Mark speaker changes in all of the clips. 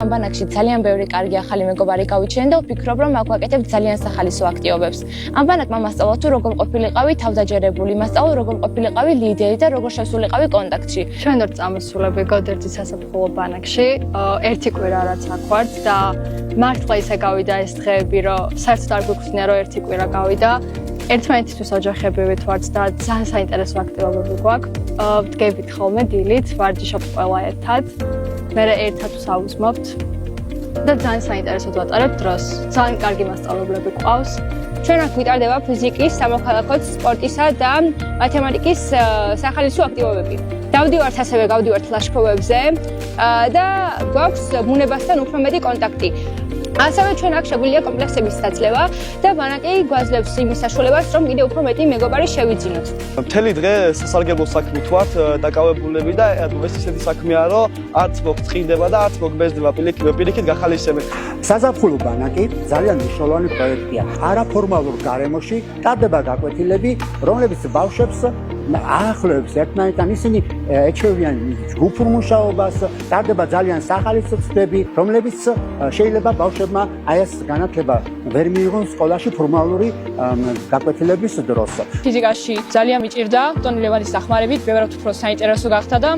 Speaker 1: ამ ბანაკში ძალიან ბევრი კარგი ახალი მეგობარი გავიჩინე და ვფიქრობ, რომ აქ ვაკეთებ ძალიან სახალისო აქტივობებს. ამ ბანაკმა მასწავლა თუ როგორ ყოფილიყავი თავდაჯერებული, მასწავლა როგორ ყოფილიყავი ლიდერი და როგორ შესულიყავი კონტაქტში.
Speaker 2: ჩვენ ვართ წამოსულები გოდერძის სასაფლაო ბანაკში, ერთი კვირა რაც აქ ვართ და მართლა ისე გავიდა ეს დღეები, რომ საერთოდ არ გვიქნია, რომ ერთი კვირა გავიდა. ერთმანეთისთვის ოჯახებივით ვართ და ძალიან საინტერესო აქტივობები გვაქვს. ვდგებით ხოლმე დილით, ვარჯიშობთ ყველა ერთად. მე ერთად ვსაუზმობთ და ძალიან საინტერესოდ ვატარებთ დროს. ძალიან კარგი მასწავლებლები გვყავს.
Speaker 3: ჩვენ აქ ვიტარდება ფიზიკის, სამოქალაქო, სპორტისა და მათემატიკის სახალისო აქტივობები. დავდივართ ასევე გავდივართ ლაშქრობებზე და გვაქვს ბუნებასთან უფრო მეტი კონტაქტი. ასევე ჩვენ აქ შეგვიძლია კომპლექსების დაწლევა და ბანაკი გვაძლევს იმის საშუალებას, რომ კიდევ უფრო მეტი მეგობარი შევიძინოთ.
Speaker 4: მთელი დღე სასარგებლო საქმით ვართ დაკავებულები და ეს ისეთი საქმეა, რომ არც მოგწყინდება და არც მოგბეზდება პირიქით გახალისებენ.
Speaker 5: საზაფხულო ბანაკი ძალიან მნიშვნელოვანი პროექტია. არაფორმალურ გარემოში ტარდება გაკვეთილები, რომლებიც ბავშვებს აახლოებს ერთმანეთთან, ისინი ეჩვევიან ჯგუფურ მუშაობას, ტარდება ძალიან სახალისო ცდები, რომლებიც შეიძლება ბავშვებმა აი ეს განათლება ვერ მიიღონ სკოლაში ფორმალური გაკვეთილების დროს.
Speaker 6: ფიზიკაში ძალიან მიჭირდა ტონი ლევანის დახმარებით, ბევრად უფრო საინტერესო გახდა და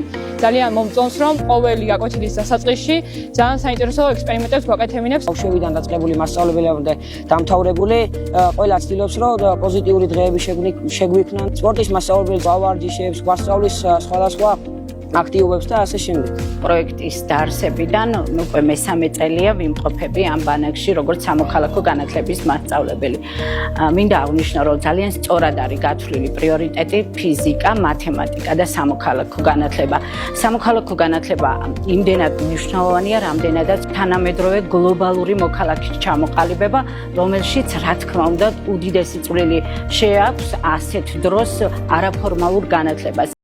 Speaker 6: ძალიან მომწონს, რომ ყოველი გაკვეთილის დასაწყისში ძალიან საინტერესო ექსპერიმენტებს გვაკეთებინებს.
Speaker 7: ბავშვებიდან დაწყებული მასწავლებლებამდე დამთავრებული, ყველა ცდილობს, რომ პოზიტიური დღეები შეგვიქმნან. სპორტის მასწავლებელი გავარჯიშებს, გვასწავლის სხვადასხვა აქტივობებს და ასე შემდეგ.
Speaker 8: პროექტის დაარსებიდან უკვე მესამე წელია ვიმყოფები ამ ბანაკში როგორც სამოქალაქო განათლების მასწავლებელი. მინდა აღვნიშნო, რომ ძალიან სწორად არის გათვლილი პრიორიტეტი ფიზიკა, მათემატიკა და სამოქალაქო განათლება. სამოქალაქო განათლება იმდენად მნიშვნელოვანია, რამდენადაც თანამედროვე გლობალური მოქალაქის ჩამოყალიბება, რომელშიც რა თქმა უნდა უდიდესი წვლილი შეაქვს ასეთ დროს არაფორმალურ განათლებას.